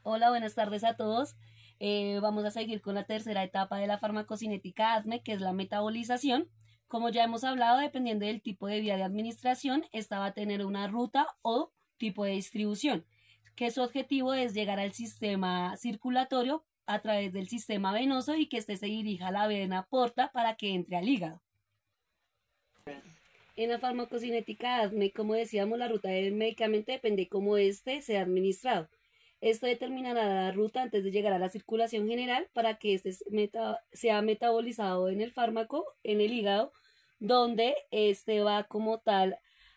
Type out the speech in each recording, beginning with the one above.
Hola, buenas tardes a todos. Vamos a seguir con la tercera etapa de la farmacocinética ADME, que es la metabolización. Como ya hemos hablado, dependiendo del tipo de vía de administración, esta va a tener una ruta o tipo de distribución, que su objetivo es llegar al sistema circulatorio a través del sistema venoso y que éste se dirija a la vena porta para que entre al hígado. En la farmacocinética ADME, como decíamos, la ruta del medicamento depende de cómo éste sea administrado. Esto determinará la ruta antes de llegar a la circulación general para que este sea metabolizado en el fármaco, en el hígado, donde este va como tal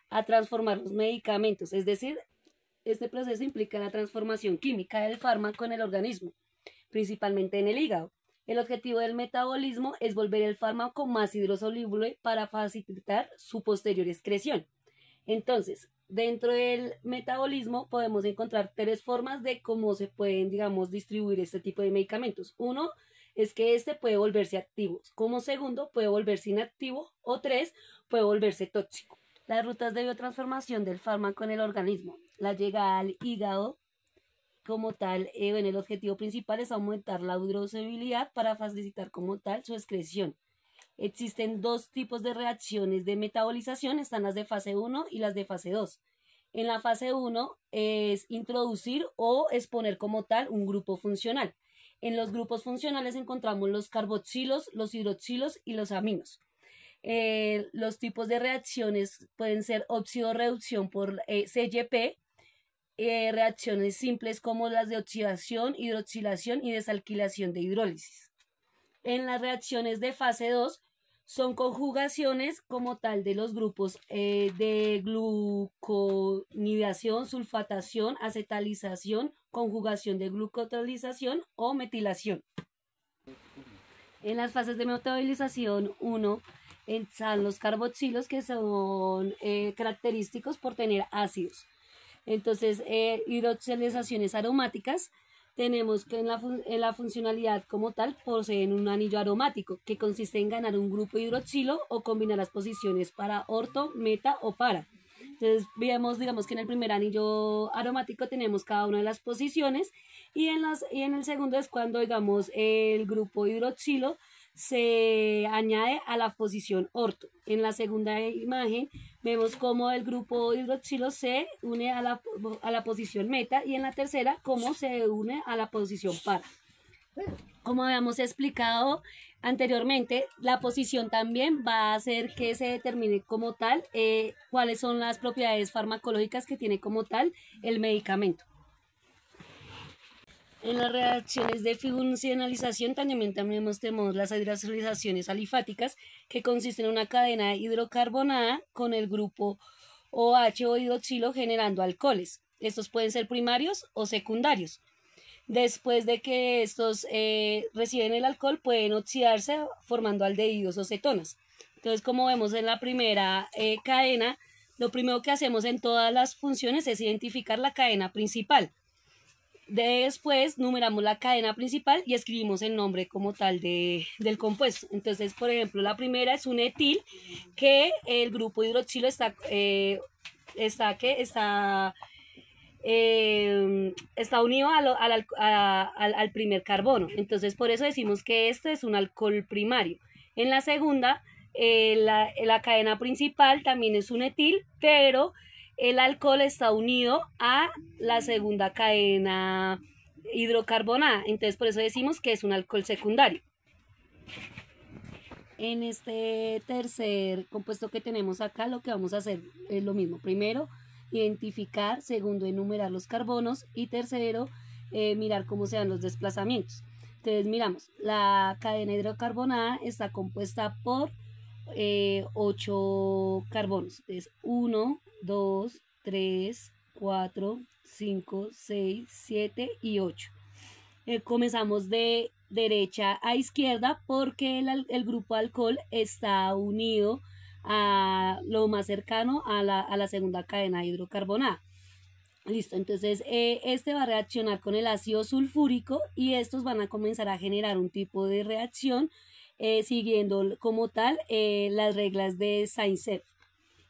a transformar los medicamentos. Es decir, este proceso implica la transformación química del fármaco en el organismo, principalmente en el hígado. El objetivo del metabolismo es volver el fármaco más hidrosoluble para facilitar su posterior excreción. Entonces, dentro del metabolismo podemos encontrar tres formas de cómo se pueden, digamos, distribuir este tipo de medicamentos. Uno es que este puede volverse activo. Como segundo, puede volverse inactivo. O tres, puede volverse tóxico. Las rutas de biotransformación del fármaco en el organismo. La llegada al hígado como tal, el objetivo principal es aumentar la hidrosolubilidad para facilitar como tal su excreción. Existen dos tipos de reacciones de metabolización, están las de fase 1 y las de fase 2. En la fase 1 es introducir o exponer como tal un grupo funcional. En los grupos funcionales encontramos los carboxilos, los hidroxilos y los aminos. Los tipos de reacciones pueden ser óxido-reducción por CYP, reacciones simples como las de oxidación, hidroxilación y desalquilación de hidrólisis. En las reacciones de fase 2 son conjugaciones como tal de los grupos de gluconidación, sulfatación, acetalización, conjugación de glucotrolización o metilación. En las fases de metabolización 1 están los carboxilos, que son característicos por tener ácidos. Entonces, hidroxilaciones aromáticas, tenemos que en la funcionalidad como tal poseen un anillo aromático que consiste en ganar un grupo hidroxilo o combinar las posiciones para, orto, meta o para. Entonces vemos, digamos que en el primer anillo aromático tenemos cada una de las posiciones y en el segundo es cuando, digamos, el grupo hidroxilo se añade a la posición orto. En la segunda imagen vemos cómo el grupo hidroxilo se une a la posición meta y en la tercera cómo se une a la posición para. Como habíamos explicado anteriormente, la posición también va a hacer que se determine como tal cuáles son las propiedades farmacológicas que tiene como tal el medicamento. En las reacciones de funcionalización también tenemos las hidroxilaciones alifáticas, que consisten en una cadena hidrocarbonada con el grupo OH o hidroxilo generando alcoholes. Estos pueden ser primarios o secundarios. Después de que estos reciben el alcohol, pueden oxidarse formando aldehídos o cetonas. Entonces, como vemos en la primera cadena, lo primero que hacemos en todas las funciones es identificar la cadena principal. Después numeramos la cadena principal y escribimos el nombre como tal del compuesto. Entonces, por ejemplo, la primera es un etil, que el grupo hidroxilo está unido al primer carbono. Entonces, por eso decimos que este es un alcohol primario. En la segunda, la cadena principal también es un etil, pero el alcohol está unido a la segunda cadena hidrocarbonada. Entonces, por eso decimos que es un alcohol secundario. En este tercer compuesto que tenemos acá, lo que vamos a hacer es lo mismo. Primero, identificar. Segundo, enumerar los carbonos. Y tercero, mirar cómo se dan los desplazamientos. Entonces, miramos, la cadena hidrocarbonada está compuesta por 8 carbonos. Entonces, 1, 2, 3, 4, 5, 6, 7 y 8. Comenzamos de derecha a izquierda porque el grupo alcohol está unido a lo más cercano a la segunda cadena hidrocarbonada. Listo, entonces este va a reaccionar con el ácido sulfúrico y estos van a comenzar a generar un tipo de reacción siguiendo como tal las reglas de Saint-Sev.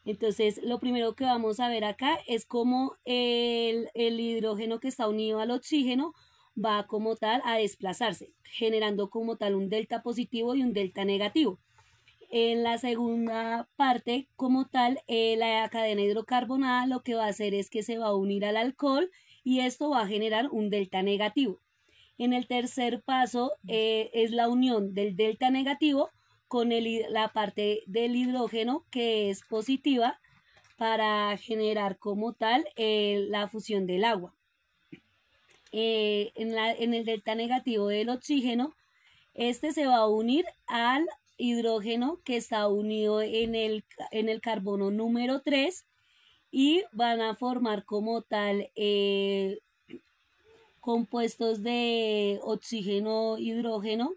Entonces, lo primero que vamos a ver acá es cómo el hidrógeno que está unido al oxígeno va como tal a desplazarse, generando como tal un delta positivo y un delta negativo. En la segunda parte, como tal, la cadena hidrocarbonada lo que va a hacer es que se va a unir al alcohol y esto va a generar un delta negativo. En el tercer paso es la unión del delta negativo con la parte del hidrógeno que es positiva para generar como tal la fusión del agua. En el delta negativo del oxígeno, este se va a unir al hidrógeno que está unido en el carbono número 3 y van a formar como tal compuestos de oxígeno, hidrógeno,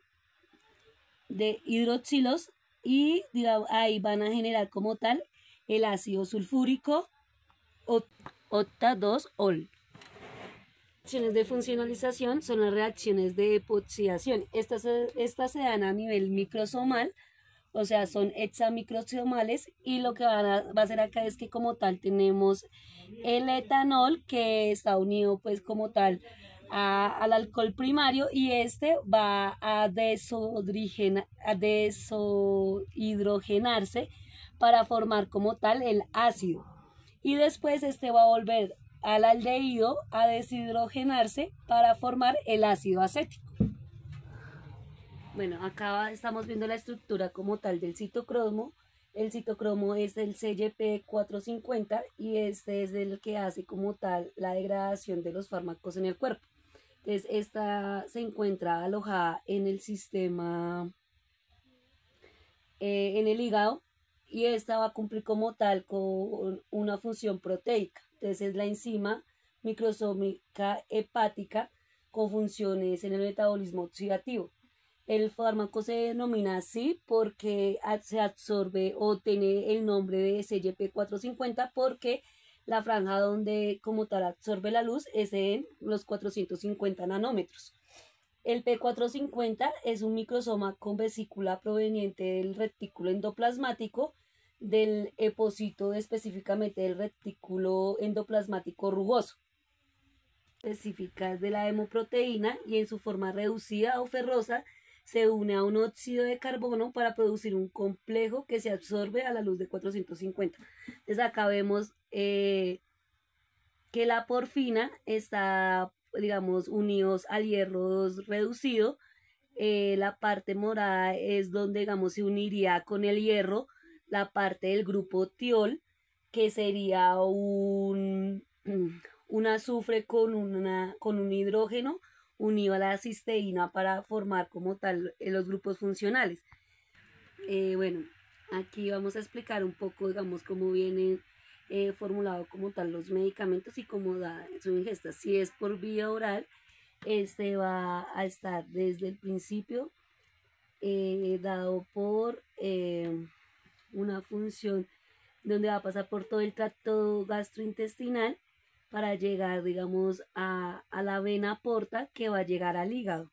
de hidroxilos y digamos, ahí van a generar como tal el ácido sulfúrico octa-2-ol. Reacciones de funcionalización son las reacciones de epoxidación. Estas se dan a nivel microsomal, o sea, son hexamicrosomales y lo que va a hacer acá es que como tal tenemos el etanol que está unido pues como tal al alcohol primario y este va a desohidrogenarse para formar como tal el ácido y después este va a volver al aldehído a deshidrogenarse para formar el ácido acético. Bueno, acá estamos viendo la estructura como tal del citocromo. El citocromo es el CYP450 y este es el que hace como tal la degradación de los fármacos en el cuerpo. Entonces, esta se encuentra alojada en el sistema, en el hígado, y esta va a cumplir como tal con una función proteica. Entonces, es la enzima microsómica hepática con funciones en el metabolismo oxidativo. El fármaco se denomina así porque se absorbe o tiene el nombre de CYP450 porque la franja donde como tal absorbe la luz es en los 450 nanómetros. El P450 es un microsoma con vesícula proveniente del retículo endoplasmático del epocito, específicamente del retículo endoplasmático rugoso, específicas de la hemoproteína y en su forma reducida o ferrosa se une a un óxido de carbono para producir un complejo que se absorbe a la luz de 450. Entonces acá vemos que la porfina está, digamos, unidos al hierro reducido. La parte morada es donde, digamos, se uniría con el hierro la parte del grupo tiol, que sería un azufre con un hidrógeno unido a la cisteína para formar como tal los grupos funcionales. Bueno, aquí vamos a explicar un poco, digamos, cómo vienen formulados como tal los medicamentos y cómo da su ingesta. Si es por vía oral, este va a estar desde el principio dado por una función donde va a pasar por todo el tracto gastrointestinal para llegar, digamos, a la vena porta que va a llegar al hígado.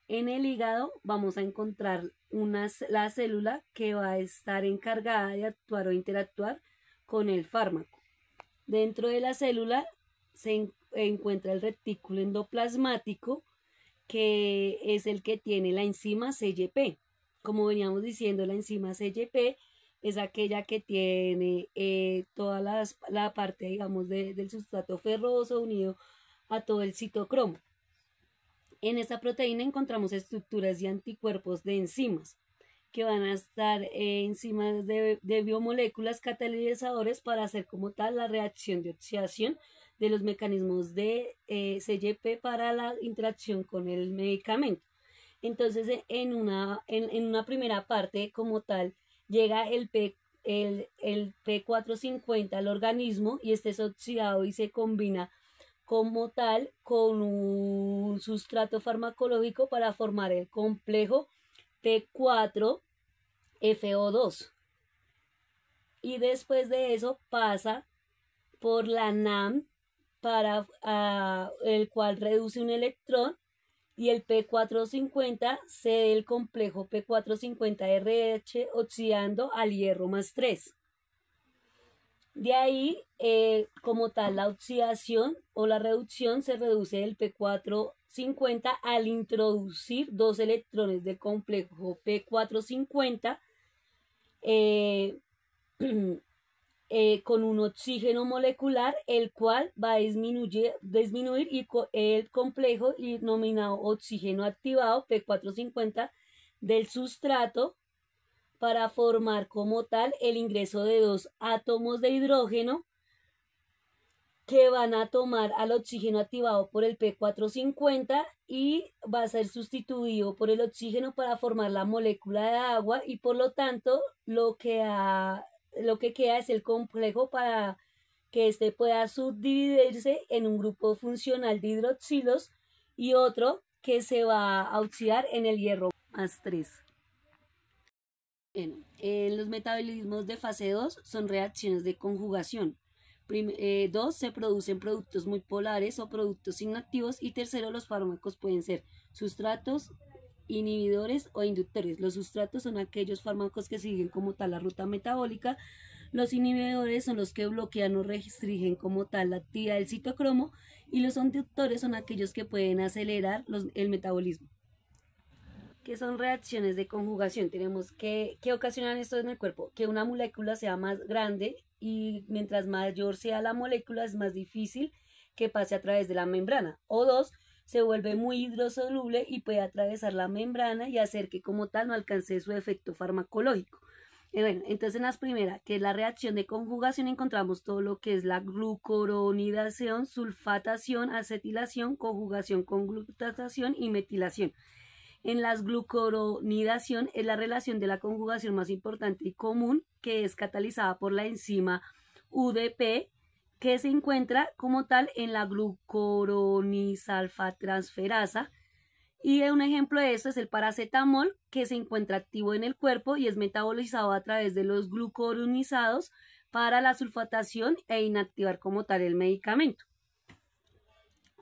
En el hígado vamos a encontrar la célula que va a estar encargada de actuar o interactuar con el fármaco. Dentro de la célula se encuentra el retículo endoplasmático, que es el que tiene la enzima CYP. Como veníamos diciendo, la enzima CYP es aquella que tiene toda la parte, digamos, del sustrato ferroso unido a todo el citocromo. En esta proteína encontramos estructuras y anticuerpos de enzimas que van a estar enzimas de biomoléculas catalizadores para hacer como tal la reacción de oxidación de los mecanismos de CYP para la interacción con el medicamento. Entonces, en una primera parte como tal, llega el P450 al organismo y este es oxidado y se combina como tal con un sustrato farmacológico para formar el complejo P4FO2. Y después de eso pasa por la NAM para el cual reduce un electrón y el P450 cede el complejo P450RH oxidando al hierro más 3. De ahí, como tal, la oxidación o la reducción se reduce del P450 al introducir dos electrones del complejo P450 eh, con un oxígeno molecular, el cual va a disminuir el complejo denominado oxígeno activado P450 del sustrato para formar como tal el ingreso de dos átomos de hidrógeno que van a tomar al oxígeno activado por el P450 y va a ser sustituido por el oxígeno para formar la molécula de agua y por lo tanto lo que queda es el complejo para que éste pueda subdividirse en un grupo funcional de hidroxilos y otro que se va a oxidar en el hierro más 3. Bueno, los metabolismos de fase 2 son reacciones de conjugación. Dos, se producen productos muy polares o productos inactivos. Y tercero, los fármacos pueden ser sustratos, inhibidores o inductores. Los sustratos son aquellos fármacos que siguen como tal la ruta metabólica. Los inhibidores son los que bloquean o restringen como tal la actividad del citocromo. Y los inductores son aquellos que pueden acelerar el metabolismo. ¿Qué son reacciones de conjugación? Tenemos que ocasionan esto en el cuerpo, que una molécula sea más grande y mientras mayor sea la molécula es más difícil que pase a través de la membrana. O dos, se vuelve muy hidrosoluble y puede atravesar la membrana y hacer que como tal no alcance su efecto farmacológico. Bueno, entonces en las primeras, que es la reacción de conjugación, encontramos todo lo que es la glucuronidación, sulfatación, acetilación, conjugación con glutatación y metilación. En las glucuronidación es la relación de la conjugación más importante y común, que es catalizada por la enzima UDP, que se encuentra como tal en la glucuronisalfatransferasa. Y un ejemplo de esto es el paracetamol, que se encuentra activo en el cuerpo y es metabolizado a través de los glucuronizados para la sulfatación e inactivar como tal el medicamento.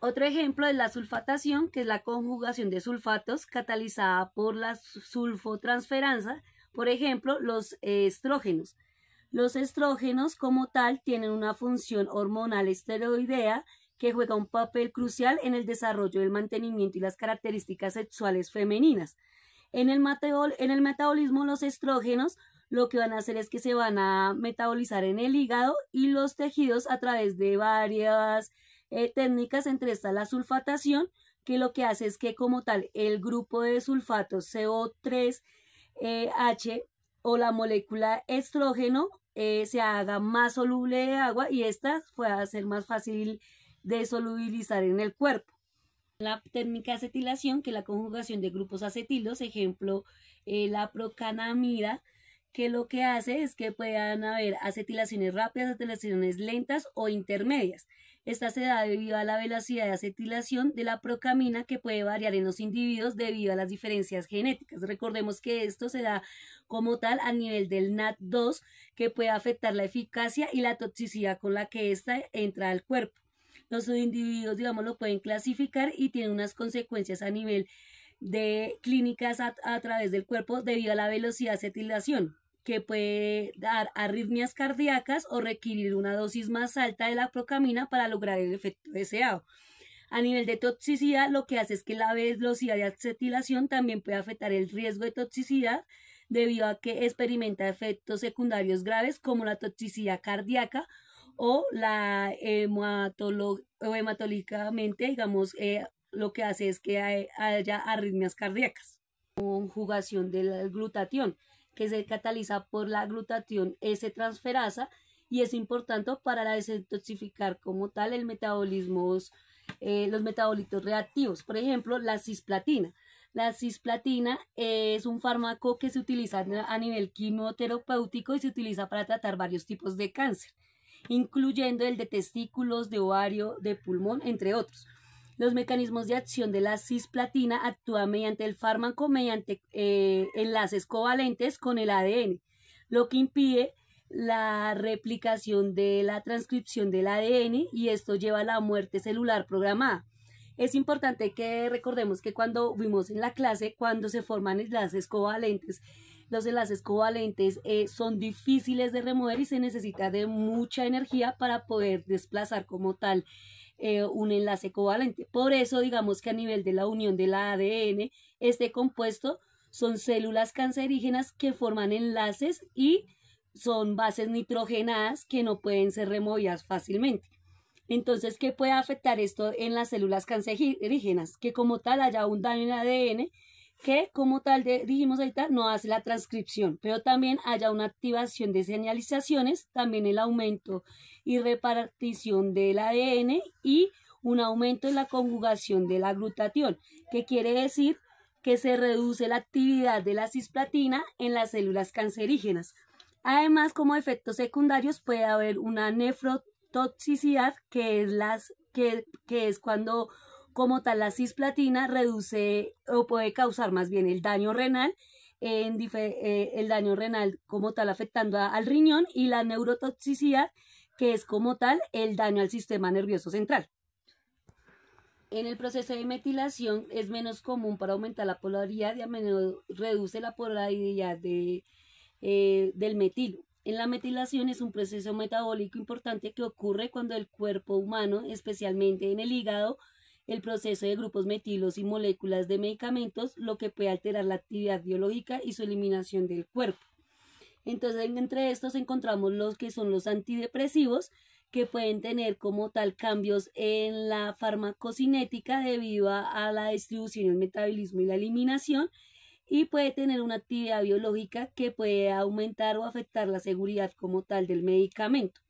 Otro ejemplo es la sulfatación, que es la conjugación de sulfatos catalizada por la sulfotransferasa, por ejemplo, los estrógenos. Los estrógenos como tal tienen una función hormonal esteroidea que juega un papel crucial en el desarrollo, el mantenimiento y las características sexuales femeninas. En el metabolismo, los estrógenos lo que van a hacer es que se van a metabolizar en el hígado y los tejidos a través de varias técnicas, entre estas la sulfatación, que lo que hace es que como tal el grupo de sulfatos CO3H o la molécula estrógeno se haga más soluble de agua y esta pueda ser más fácil de solubilizar en el cuerpo. La técnica de acetilación, que es la conjugación de grupos acetilos, ejemplo, la procanamida, que lo que hace es que puedan haber acetilaciones rápidas, acetilaciones lentas o intermedias. Esta se da debido a la velocidad de acetilación de la procamina, que puede variar en los individuos debido a las diferencias genéticas. Recordemos que esto se da como tal a nivel del NAT2, que puede afectar la eficacia y la toxicidad con la que ésta entra al cuerpo. Los individuos, digamos, lo pueden clasificar y tienen unas consecuencias a nivel de clínicas a través del cuerpo debido a la velocidad de acetilación, que puede dar arritmias cardíacas o requerir una dosis más alta de la procamina para lograr el efecto deseado. A nivel de toxicidad, lo que hace es que la velocidad de acetilación también puede afectar el riesgo de toxicidad debido a que experimenta efectos secundarios graves como la toxicidad cardíaca o la hematológicamente, digamos, lo que hace es que haya arritmias cardíacas. Conjugación del glutatión, que se cataliza por la glutatión S-transferasa y es importante para desintoxicar como tal los metabolitos reactivos. Por ejemplo, la cisplatina. La cisplatina es un fármaco que se utiliza a nivel quimioterapéutico y se utiliza para tratar varios tipos de cáncer, incluyendo el de testículos, de ovario, de pulmón, entre otros. Los mecanismos de acción de la cisplatina actúan mediante el fármaco, mediante enlaces covalentes con el ADN, lo que impide la replicación de la transcripción del ADN y esto lleva a la muerte celular programada. Es importante que recordemos que cuando vimos en la clase, cuando se forman enlaces covalentes los enlaces covalentes son difíciles de remover y se necesita de mucha energía para poder desplazar como tal un enlace covalente. Por eso digamos que a nivel de la unión del ADN, este compuesto son células cancerígenas que forman enlaces y son bases nitrogenadas que no pueden ser removidas fácilmente. Entonces, ¿qué puede afectar esto en las células cancerígenas? Que como tal haya un daño en el ADN que como tal, dijimos ahorita, no hace la transcripción, pero también haya una activación de señalizaciones, también el aumento y repartición del ADN y un aumento en la conjugación de la glutatión, que quiere decir que se reduce la actividad de la cisplatina en las células cancerígenas. Además, como efectos secundarios puede haber una nefrotoxicidad, que es cuando como tal la cisplatina reduce o puede causar más bien el daño renal, el daño renal como tal afectando al riñón, y la neurotoxicidad, que es como tal el daño al sistema nervioso central. En el proceso de metilación es menos común para aumentar la polaridad y a menudo reduce la polaridad del metilo. En la metilación es un proceso metabólico importante que ocurre cuando el cuerpo humano, especialmente en el hígado, el proceso de grupos metilos y moléculas de medicamentos, lo que puede alterar la actividad biológica y su eliminación del cuerpo. Entonces, entre estos encontramos los que son los antidepresivos, que pueden tener como tal cambios en la farmacocinética debido a la distribución, el metabolismo y la eliminación, y puede tener una actividad biológica que puede aumentar o afectar la seguridad como tal del medicamento.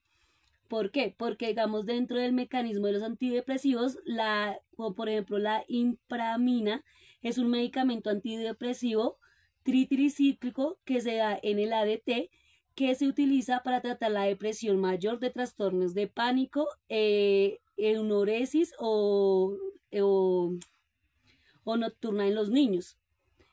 ¿Por qué? Porque digamos dentro del mecanismo de los antidepresivos, como por ejemplo la impramina es un medicamento antidepresivo tritricíclico que se da en el ADT, que se utiliza para tratar la depresión mayor de trastornos de pánico, enuresis o nocturna en los niños.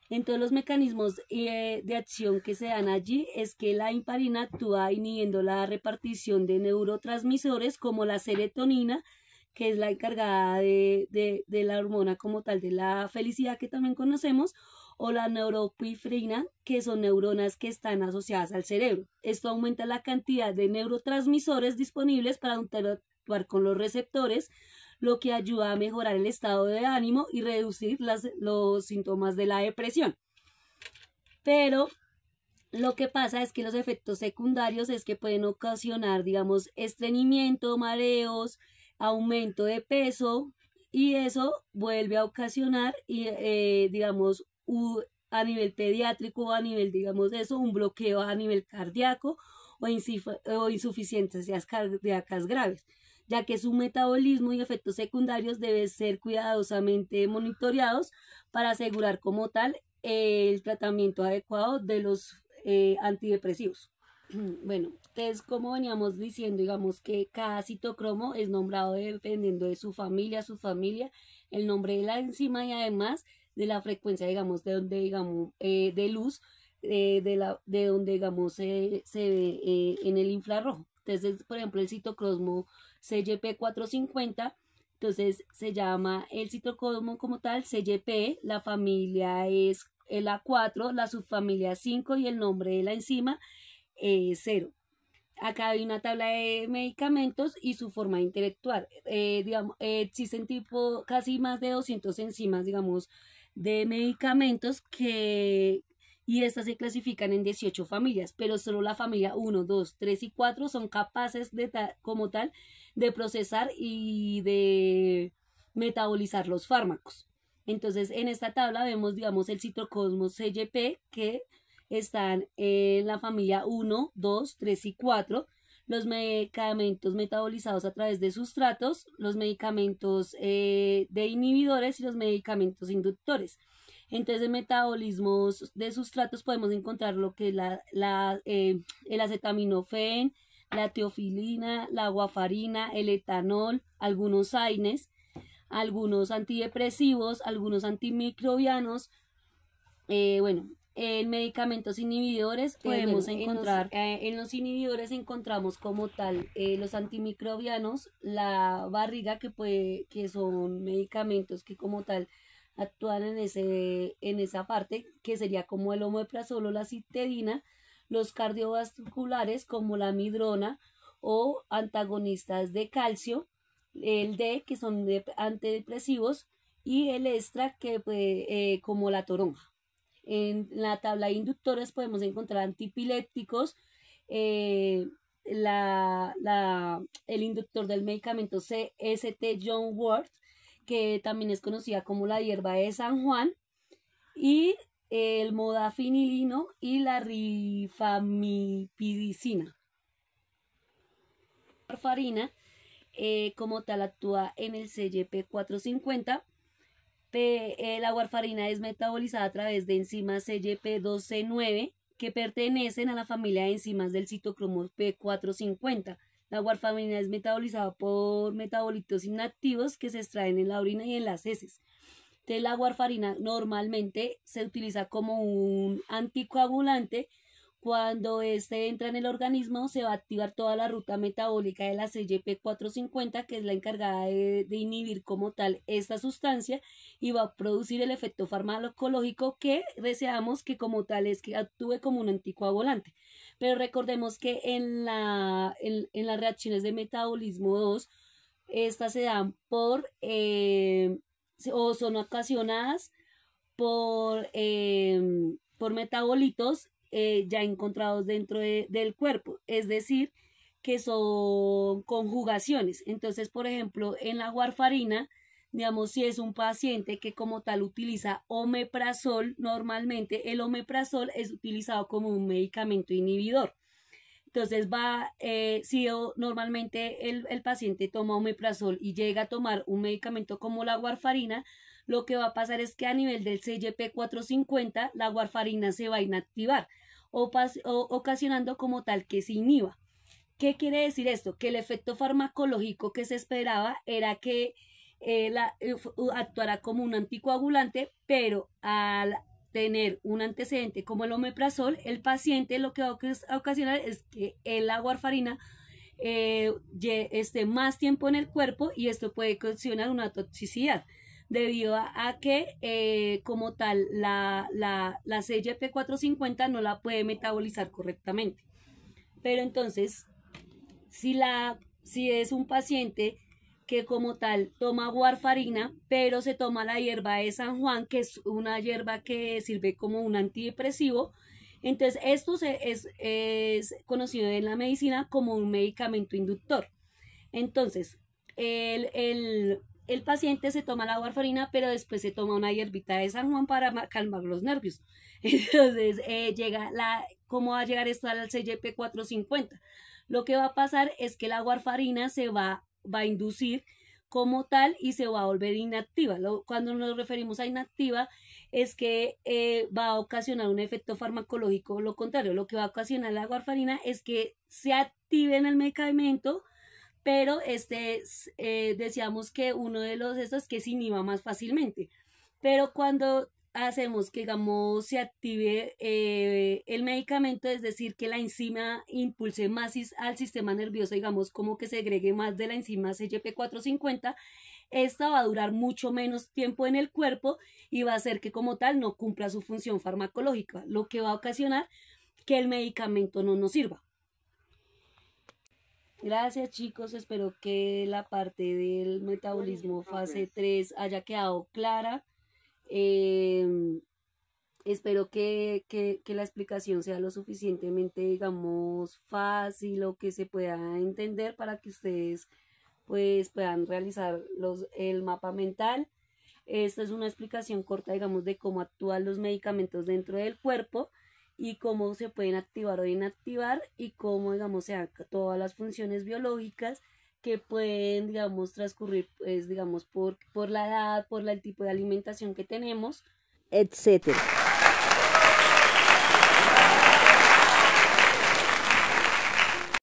Entonces los mecanismos de acción que se dan allí es que la imparina actúa inhibiendo la repartición de neurotransmisores como la serotonina, que es la encargada de la hormona como tal de la felicidad que también conocemos, o la neuropifrina, que son neuronas que están asociadas al cerebro. Esto aumenta la cantidad de neurotransmisores disponibles para interactuar con los receptores, lo que ayuda a mejorar el estado de ánimo y reducir los síntomas de la depresión. Pero lo que pasa es que los efectos secundarios es que pueden ocasionar, digamos, estreñimiento, mareos, aumento de peso, y eso vuelve a ocasionar, digamos, a nivel pediátrico, a nivel, digamos, de eso, un bloqueo a nivel cardíaco o insuficiencias cardíacas graves, ya que su metabolismo y efectos secundarios deben ser cuidadosamente monitoreados para asegurar como tal el tratamiento adecuado de los antidepresivos. Bueno, entonces como veníamos diciendo, digamos que cada citocromo es nombrado dependiendo de su familia, el nombre de la enzima y además de la frecuencia, digamos, de donde, digamos, de luz, de donde, digamos, se ve en el infrarrojo. Entonces, por ejemplo, el citocromo CYP450, entonces se llama el citocromo como tal CYP, la familia es la 4, la subfamilia 5 y el nombre de la enzima 0. Acá hay una tabla de medicamentos y su forma de interactuar. Digamos, existen casi más de 200 enzimas, digamos, de medicamentos y estas se clasifican en 18 familias, pero solo la familia 1, 2, 3 y 4 son capaces como tal de procesar y de metabolizar los fármacos. Entonces, en esta tabla vemos, digamos, el citocromo CYP, que están en la familia 1, 2, 3 y 4, los medicamentos metabolizados a través de sustratos, los medicamentos de inhibidores y los medicamentos inductores. Entonces, en metabolismos de sustratos podemos encontrar lo que es el acetaminofén, la teofilina, la warfarina, el etanol, algunos AINES, algunos antidepresivos, algunos antimicrobianos. Bueno, en medicamentos inhibidores podemos encontrar, en los inhibidores encontramos como tal los antimicrobianos, la barriga, que son medicamentos que como tal actúan en esa parte, que sería como el omeprazol o la citedina, los cardiovasculares como la midrona o antagonistas de calcio, el D, que son antidepresivos, y el extra, que como la toronja. En la tabla de inductores podemos encontrar antipilépticos, eh, el inductor del medicamento CST John Wort, que también es conocida como la hierba de San Juan, y el modafinilino y la rifamipidicina. La warfarina como tal actúa en el CYP450. La warfarina es metabolizada a través de enzimas CYP12C9 que pertenecen a la familia de enzimas del citocromo P450. La warfarina es metabolizada por metabolitos inactivos que se extraen en la orina y en las heces. Entonces, la warfarina normalmente se utiliza como un anticoagulante. Cuando este entra en el organismo, se va a activar toda la ruta metabólica de la CYP450, que es la encargada de inhibir como tal esta sustancia, y va a producir el efecto farmacológico que deseamos, que como tal es que actúe como un anticoagulante. Pero recordemos que en las reacciones de metabolismo 2, estas se dan o son ocasionadas por metabolitos ya encontrados dentro del cuerpo, es decir, que son conjugaciones. Entonces, por ejemplo, en la warfarina, digamos, si es un paciente que como tal utiliza omeprazol, normalmente el omeprazol es utilizado como un medicamento inhibidor. Entonces si normalmente el paciente toma omeprazol y llega a tomar un medicamento como la warfarina, lo que va a pasar es que a nivel del CYP450 la warfarina se va a inactivar, ocasionando como tal que se inhiba. ¿Qué quiere decir esto? Que el efecto farmacológico que se esperaba era que actuara como un anticoagulante, pero al tener un antecedente como el omeprazol, el paciente lo que va a ocasionar es que la warfarina esté más tiempo en el cuerpo, y esto puede ocasionar una toxicidad debido a que como tal la CYP450 no la puede metabolizar correctamente. Pero entonces, si es un paciente que como tal toma warfarina, pero se toma la hierba de San Juan, que es una hierba que sirve como un antidepresivo, entonces esto es conocido en la medicina como un medicamento inductor. Entonces, el paciente se toma la warfarina, pero después se toma una hierbita de San Juan para calmar los nervios. Entonces, ¿cómo va a llegar esto al CYP450? Lo que va a pasar es que la warfarina se va a inducir como tal y se va a volver inactiva. Cuando nos referimos a inactiva es que va a ocasionar un efecto farmacológico. Lo contrario, lo que va a ocasionar la warfarina es que se active en el medicamento, pero decíamos que uno de los estos que se inhiba más fácilmente. Pero cuando hacemos que, digamos, se active el medicamento, es decir, que la enzima impulse más al sistema nervioso, digamos, como que segregue más de la enzima CYP450, esta va a durar mucho menos tiempo en el cuerpo y va a hacer que como tal no cumpla su función farmacológica, lo que va a ocasionar que el medicamento no nos sirva. Gracias, chicos, espero que la parte del metabolismo fase 3 haya quedado clara. Espero que la explicación sea lo suficientemente, digamos, fácil o que se pueda entender para que ustedes pues puedan realizar el mapa mental. Esta es una explicación corta, digamos, de cómo actúan los medicamentos dentro del cuerpo y cómo se pueden activar o inactivar, y cómo, digamos, se dan todas las funciones biológicas que pueden, digamos, transcurrir, pues, digamos, por la edad, por el tipo de alimentación que tenemos, etcétera.